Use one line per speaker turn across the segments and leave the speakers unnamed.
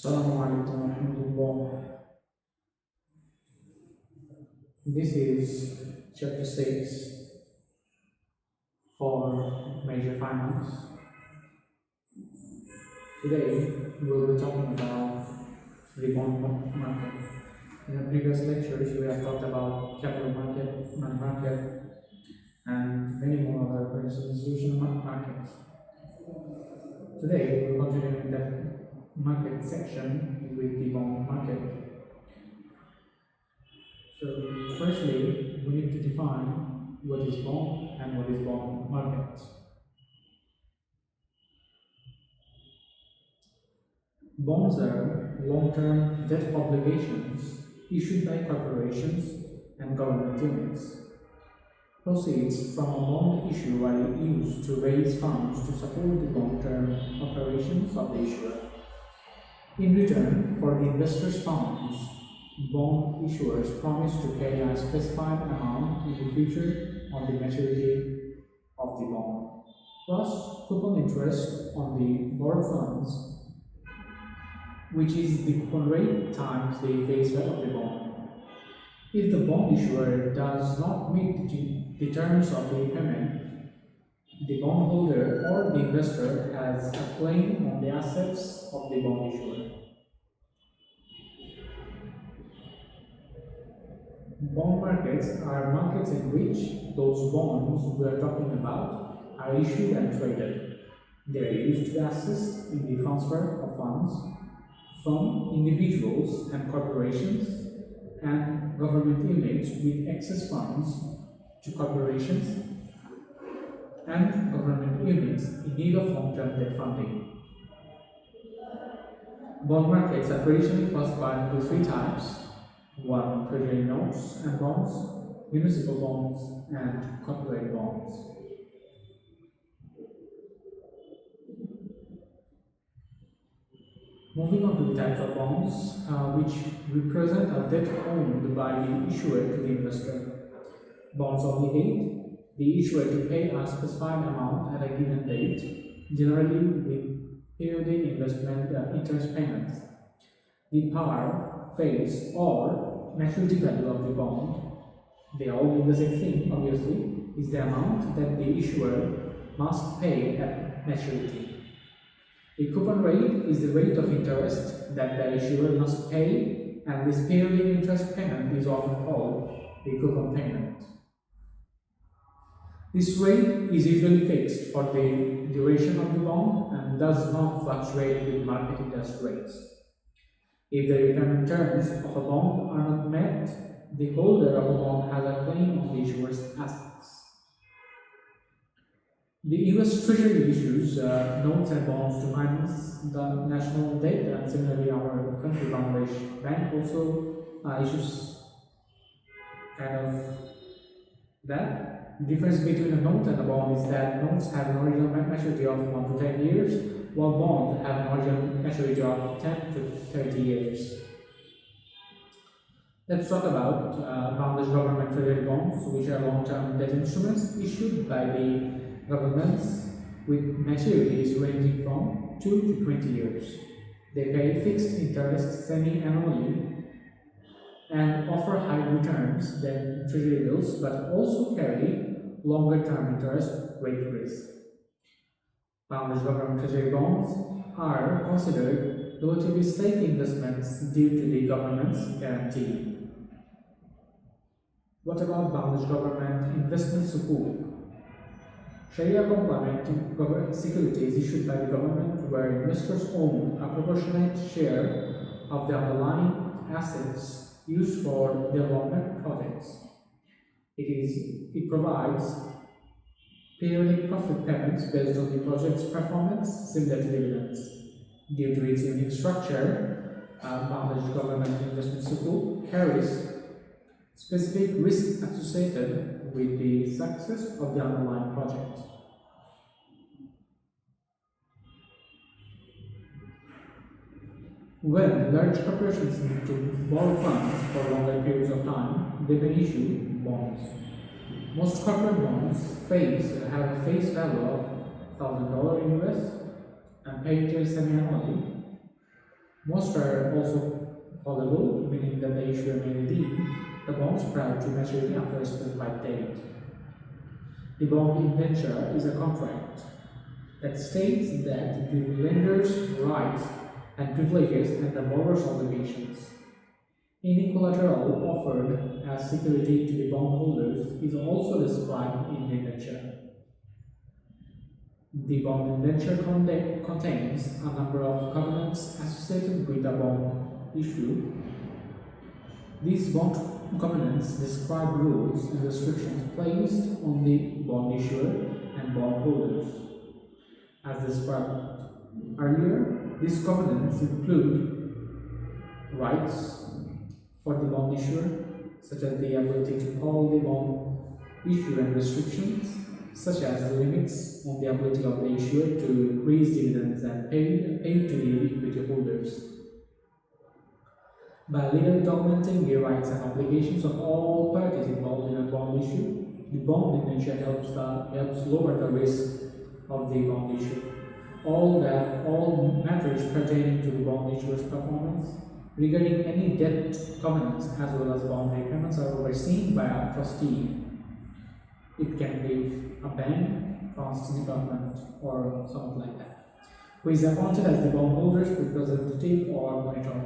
Assalamualaikum warahmatullah. This is Chapter 6 for Major Finance. Today we will be talking about the bond market. In the previous lectures we have talked about capital market, money market, and many more other financial institutional markets. Today we will continue in that market section with the bond market. So firstly, we need to define what is bond and what is bond market. Bonds are long-term debt obligations issued by corporations and government units. Proceeds from a bond issue are used to raise funds to support the long-term operations of the issuer. In return for the investors' funds, bond issuers promise to pay a specified amount in the future on the maturity of the bond, plus coupon interest on the borrowed funds, which is the coupon rate times the face value of the bond. If the bond issuer does not meet the terms of the payment, the bondholder or the investor has a claim on the assets of the bond issuer. Bond markets are markets in which those bonds we are talking about are issued and traded. They are used to assist in the transfer of funds from individuals and corporations and government units with excess funds to corporations and government units in need of long-term debt funding. Bond markets are traditionally classified into three types: one, treasury notes and bonds, municipal bonds, and corporate bonds. Moving on to the types of bonds, which represent a debt owned by the issuer to the investor. Bonds obligate the issuer to pay a specified amount at a given date, generally with periodic investment interest payments. The par, face, or maturity value of the bond, they all mean the same thing, obviously, is the amount that the issuer must pay at maturity. The coupon rate is the rate of interest that the issuer must pay, and this periodic interest payment is often called the coupon payment. This rate is usually fixed for the duration of the bond and does not fluctuate with market interest rates. If the repayment terms of a bond are not met, the holder of a bond has a claim on the issuer's assets. The US Treasury issues notes and bonds to finance the national debt, and similarly our country, Bangladesh Bank, also issues kind of that. The difference between a note and a bond is that notes have an original maturity of 1 to 10 years, while bonds have an original maturity of 10 to 30 years. Let's talk about Bangladesh government treasury bonds, which are long-term debt instruments issued by the governments with maturities ranging from 2 to 20 years. They pay fixed interest semi-annually and offer higher returns than treasury bills, but also carry longer-term interest rate risk. Bangladesh government treasury bonds are considered relatively safe investments due to the government's guarantee. What about Bangladesh government investment sukuk? Sharia-compliant securities issued by the government where investors own a proportionate share of the underlying assets used for development projects. It provides periodic profit payments based on the project's performance, similar to dividends. Due to its unique structure, Bangladesh government investment sukuk carries specific risks associated with the success of the underlying project. When large corporations need to borrow funds for longer periods of time, they may issue bonds. Most corporate bonds have a face value of $1,000 in US and pay interest semi-annually. Most are also callable, meaning that the issuer may redeem the bonds prior to maturity after a specified date. The bond indenture is a contract that states that the lender's rights and privileges and the borrower's obligations. Any collateral offered as security to the bondholders is also described in the indenture. The bond indenture contains a number of covenants associated with the bond issue. These bond covenants describe rules and restrictions placed on the bond issuer and bondholders. As described earlier, these covenants include rights for the bond issuer, such as the ability to call the bond issuer, and restrictions such as limits on the ability of the issuer to increase dividends and pay to the equity holders. By legally documenting the rights and obligations of all parties involved in a bond issue, the bond indenture helps lower the risk of the bond issue. All matters pertaining to the bond issuer's performance regarding any debt covenants as well as bond repayments are overseen by a trustee. It can be a bank, trust department, or something like that, who is appointed as the bondholder's representative or monitor.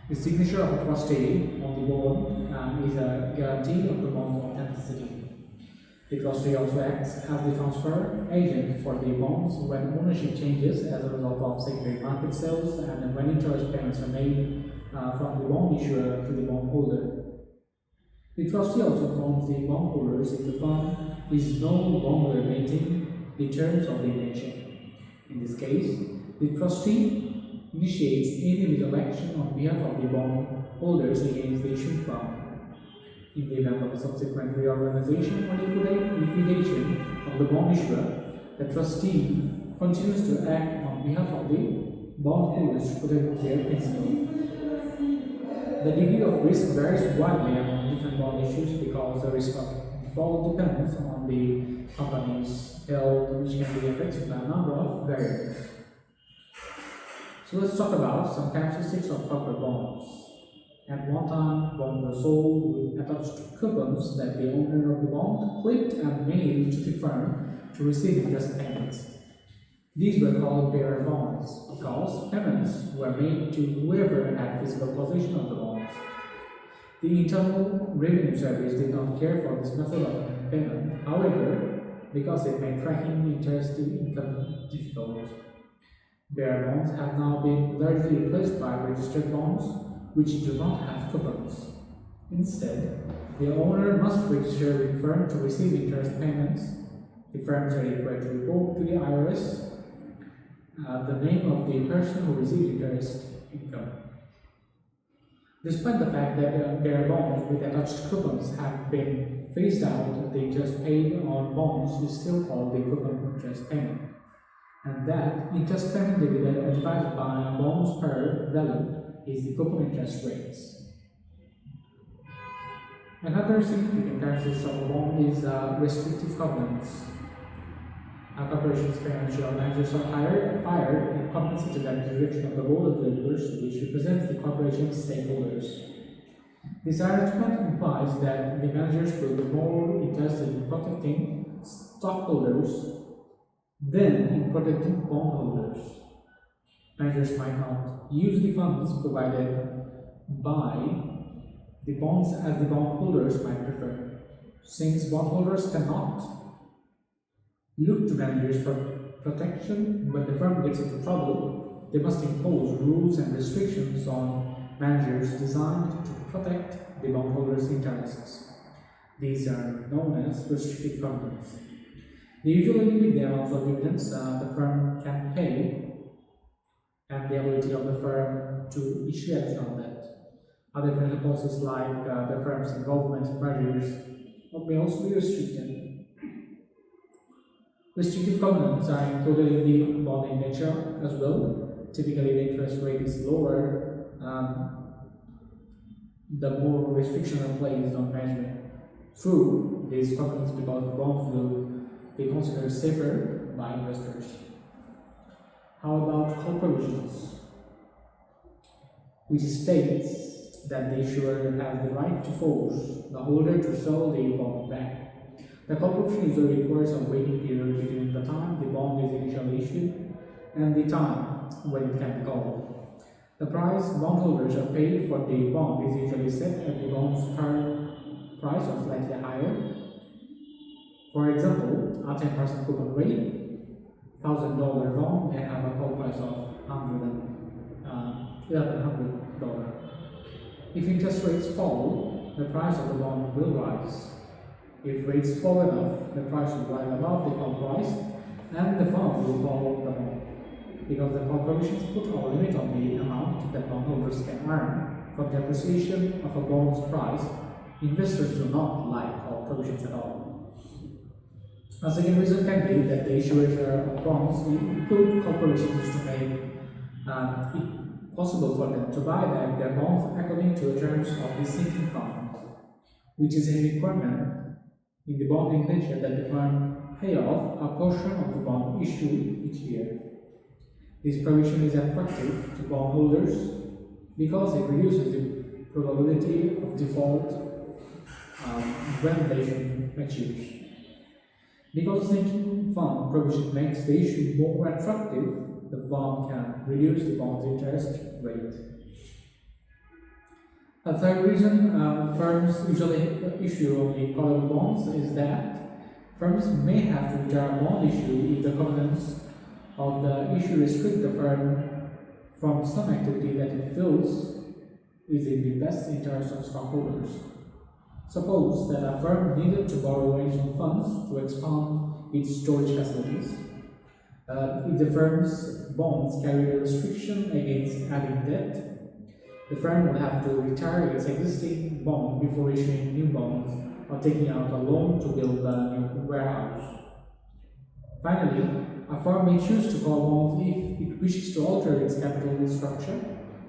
The signature of a trustee on the board is a guarantee of the bond's authenticity. The trustee also acts as the transfer agent for the bonds when ownership changes as a result of secondary market sales and when interest payments are made from the bond issuer to the bondholder. The trustee also informs the bondholders if the fund is no longer meeting the terms of the indenture. In this case, the trustee initiates any legal action on behalf of the bondholders against the issuing fund. In the event of a subsequent reorganization or liquidation of the bond issuer, the trustee continues to act on behalf of the bondholders to protect their principal. The degree of risk varies widely among different bond issues because the risk of default depends on the companies held, which can be affected by a number of variables. So let's talk about some characteristics of corporate bonds. At one time, bonds were sold with attached coupons that the owner of the bond clipped and mailed to the firm to receive interest payments. These were called bearer bonds because payments were made to whoever had physical possession of the bonds. The Internal Revenue Service did not care for this method of payment, however, because it made tracking interest income difficult. Bearer bonds have now been largely replaced by registered bonds, which do not have coupons. Instead, the owner must register with the firm to receive interest payments. The firms are required to report to the IRS the name of the person who received interest income. Despite the fact that bearer bonds with attached coupons have been phased out, the interest paid on bonds is still called the coupon interest payment, and that interest payment divided divided by bonds per value is the coupon interest rates. Another significant characteristic of a bond is restrictive covenants. A corporation's financial managers are fired and compensated at the direction of the board of directors, which represents the corporation's stakeholders. This arrangement implies that the managers will be more interested in protecting stockholders than in protecting bondholders. Managers might not use the funds provided by the bonds as the bondholders might prefer. Since bondholders cannot look to managers for protection when the firm gets into trouble, they must impose rules and restrictions on managers designed to protect the bondholders' interests. These are known as restrictive covenants. They usually limit the amounts of dividends the firm can pay and the ability of the firm to issue additional debt. Other financial policies like the firm's involvement in mergers may also be restricted. Restrictive covenants are included in the bond indenture as well. Typically, the interest rate is lower the more restrictions are placed on management through these covenants because the bonds will be considered safer by investors. How about call provisions? which states that the issuer has the right to force the holder to sell the bond back. The call option usually requires a waiting period between the time the bond is initially issued and the time when it can be called. The price bondholders are paid for the bond is usually set at the bond's current price or slightly higher. For example, a 10% coupon rate, $1,000 bond may have a call price of $1,100. If interest rates fall, the price of the bond will rise. If rates fall enough, the price will rise above the call price and the fund will call the bond. Because the call provisions put a limit on the amount that bondholders can earn from the appreciation of a bond's price, investors do not like call provisions at all. A second reason can be that the issuers of bonds include call provisions to make it possible for them to buy back their bonds according to the terms of the sinking fund, which is a requirement in the bond indenture that the fund pay off a portion of the bond issued each year. This provision is attractive to bondholders because it reduces the probability of default when the issue matures. Because the sinking fund provision makes the issue more attractive, the fund can reduce the bond's interest rate. A third reason firms usually issue only callable bonds is that firms may have to retire a bond issue if the covenants of the issue restrict the firm from some activity that it feels is in the best interest of stockholders. Suppose that a firm needed to borrow additional funds to expand its storage facilities. If the firm's bonds carry a restriction against adding debt, the firm will have to retire its existing bond before issuing new bonds or taking out a loan to build a new warehouse. Finally, a firm may choose to call bonds if it wishes to alter its capital structure.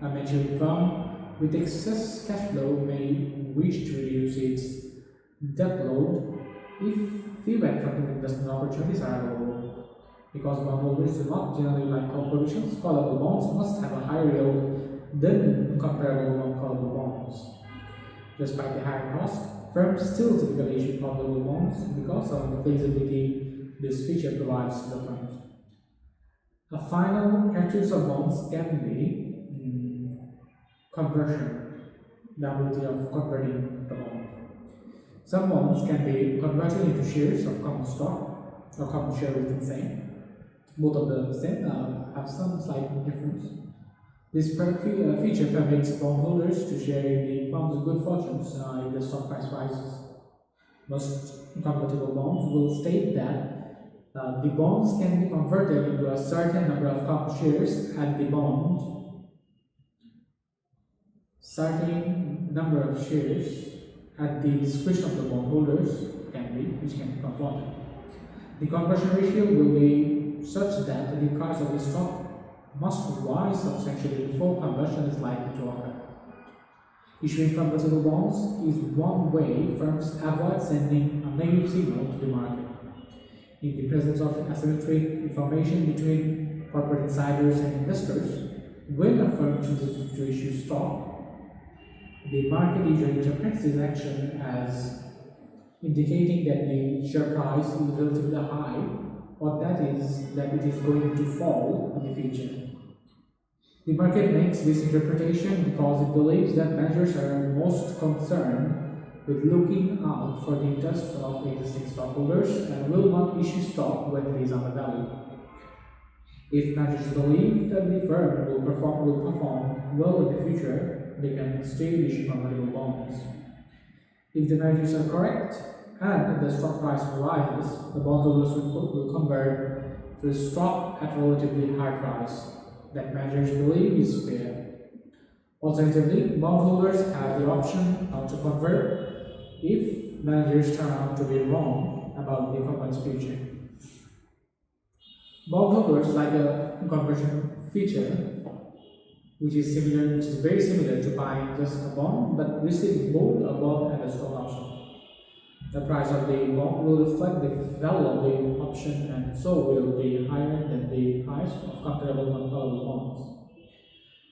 A maturing firm with excess cash flow may wish to reduce its debt load if few attractive investment opportunities are available. Because bondholders do not generally like call provisions, callable bonds must have a higher yield than comparable non-callable bonds. Despite the higher cost, firms still typically issue callable bonds because of the flexibility this feature provides to the firms. A final characteristic of bonds can be conversion, the ability of converting the bond. Some bonds can be converted into shares of common stock or common share within the same. Both of the same have some slight difference. This feature permits bondholders to share in the firm's good fortunes if the stock price rises. Most convertible bonds will state that the bonds can be converted into a certain number of common shares at the bond. Certain number of shares at the discretion of the bondholders which can be converted. The conversion ratio will be such that the price of the stock must rise substantially before conversion is likely to occur. Issuing convertible bonds is one way firms avoid sending a negative signal to the market. In the presence of asymmetric information between corporate insiders and investors, when a firm chooses to issue stock, the market usually interprets this action as indicating that the share price is relatively high, or that it is going to fall in the future. The market makes this interpretation because it believes that managers are most concerned with looking out for the interests of existing stockholders and will not issue stock when it is undervalued. If managers believe that the firm will perform well in the future, they can still issue convertible bonds. If the managers are correct and the stock price rises, the bondholders will convert to the stock at a relatively high price that managers believe is fair. Alternatively, bondholders have the option to convert if managers turn out to be wrong about the company's future. Bondholders like a conversion feature, which is very similar to buying just a bond, but receiving both a bond and a stock option. The price of the bond will reflect the value of the option, and so will be higher than the price of comparable non-callable bonds.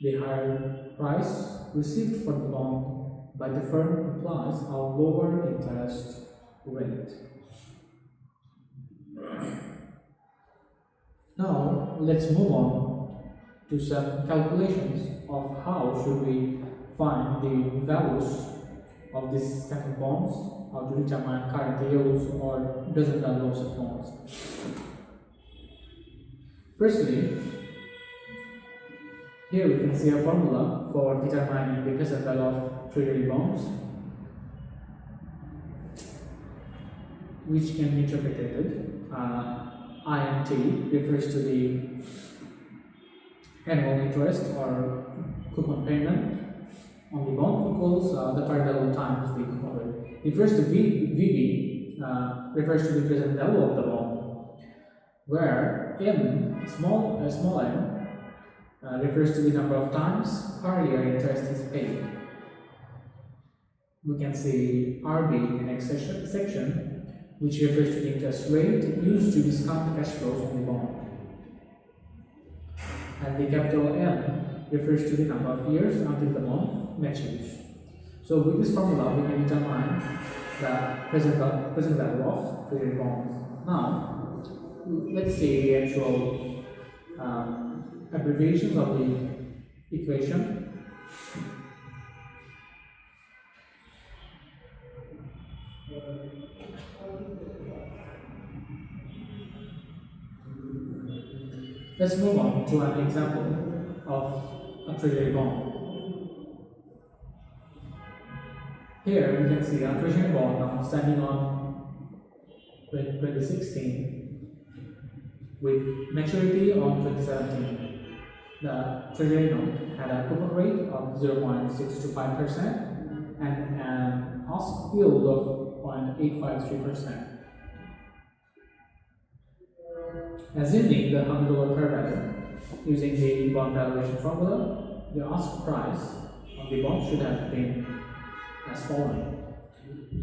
The higher price received for the bond by the firm implies a lower interest rate. Now let's move on to some calculations of how should we find the values of this kind of bonds, how to determine current yields or present values of bonds. Firstly, here we can see a formula for determining the present value of treasury bonds, which can be interpreted. INT refers to the annual interest or coupon payment on the bond equals the par value times the coupon rate. The first VB refers to the present value of the bond, where M, small m, refers to the number of times per year interest is paid. We can see RB in the next section, which refers to the interest rate used to discount the cash flows on the bond. And the capital M refers to the number of years until the bond matures. So with this formula, we can determine the present value of treasury bonds. Now, let's see the actual abbreviations of the equation. Let's move on to an example of a treasury bond. Here we can see a treasury bond outstanding on 2016 with maturity on 2017. The treasury note had a coupon rate of 0.625% and an ask yield of 0.853%. Assuming the $100 per value, using the bond valuation formula, the ask price of the bond should have been as following.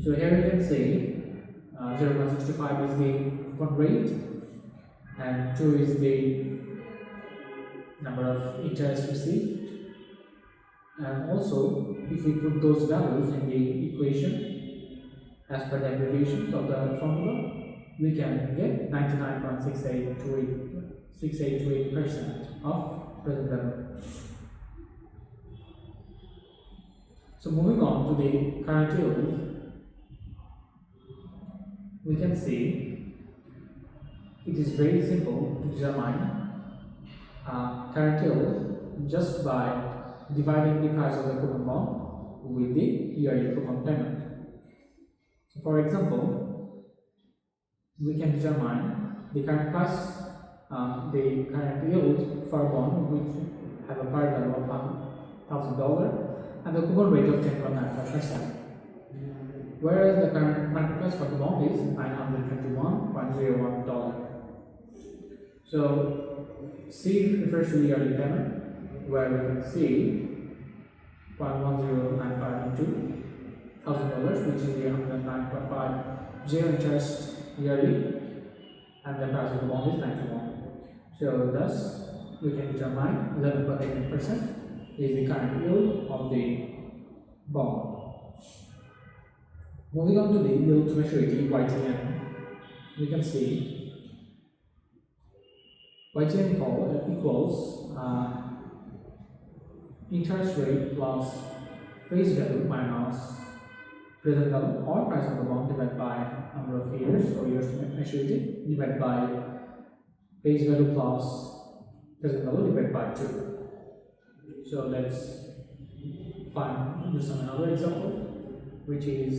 So here you can see 0.65 is the coupon rate, and 2 is the number of interest received. And also, if we put those values in the equation as per the abbreviations of the formula, we can get 99.6828% of present value. So moving on to the current yield, we can see it is very simple to determine current yield just by dividing the price of the coupon bond with the yearly coupon payment. So for example, we can determine the current price, the current yield for a bond which have a par value of $1,000 and the coupon rate of 10.95%, whereas the current market price for the bond is $921.01. So C refers to the yearly payment, where we can see 0.1095 into $1,000, which is the 109.50 interest yearly, and the price of the bond is 91. So thus we can determine 11.8% is the current yield of the bond. Moving on to the yield to maturity, YTM, we can see YTM equals interest rate plus face value minus present value or price of the bond divided by number of years or years to maturity divided by face value plus present value divided by 2. So let's do another example, which is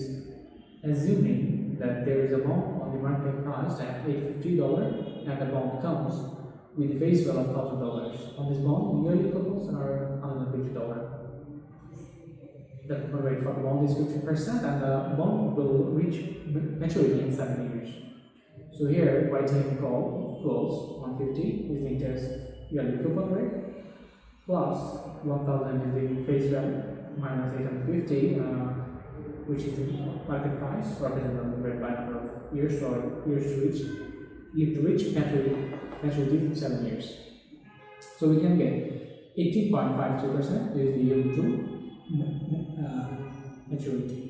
assuming that there is a bond on the market price at $850 and the bond comes with a face value of $1,000. On this bond, the yearly coupons are $150. The coupon rate for the bond is 15% and the bond will reach maturity in 7 years. So here, YTM equals 150 is the interest yearly coupon rate plus 1000 is the face value minus 850, which is the market price represented by number of years or years to reach maturity in 7 years. So we can get 18.53% is the yield to maturity.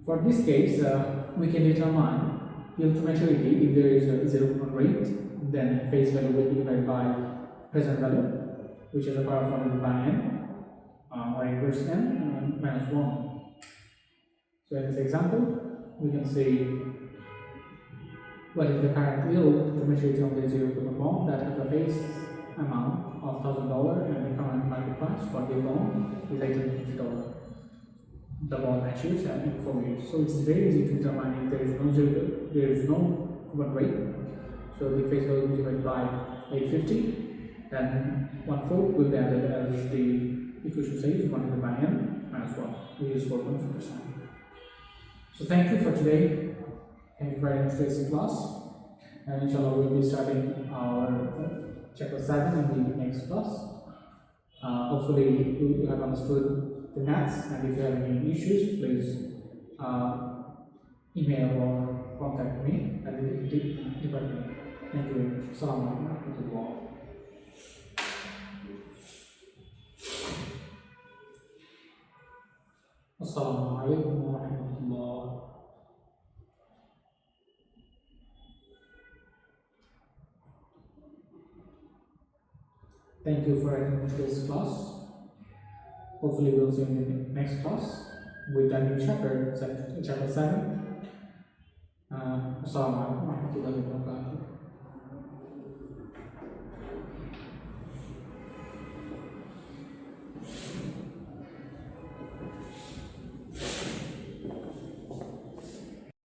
For this case, we can determine yield to maturity if there is a zero coupon rate, then face value will be divided by present value, which is a power formula by n, or inverse n minus 1. So in this example, we can see what is the current yield to maturity on the zero coupon bond that has a face amount of $1,000 and the current market price for the bond is $850. The bond matures in 4 years. So it's very easy to determine if there is no coupon rate. So the face value will be divided by 850, and 1/4 will be added as the equation says, 1 divided by n minus 1, which is 4.4%. So thank you for today. Thank you very much for this class. And inshallah we'll be starting our chapter 7 in the next class. Hopefully you have understood the maths, and if you have any issues, please email or contact me at the department. Thank you very much. Assalamu alaikum wa rahmatullah. Assalamu alaikum wa rahmatullah. Thank you for attending today's class. Hopefully we'll see you in the next class with a new chapter 7. Assalamu alaikum wa rahmatullahi wa barakatuh.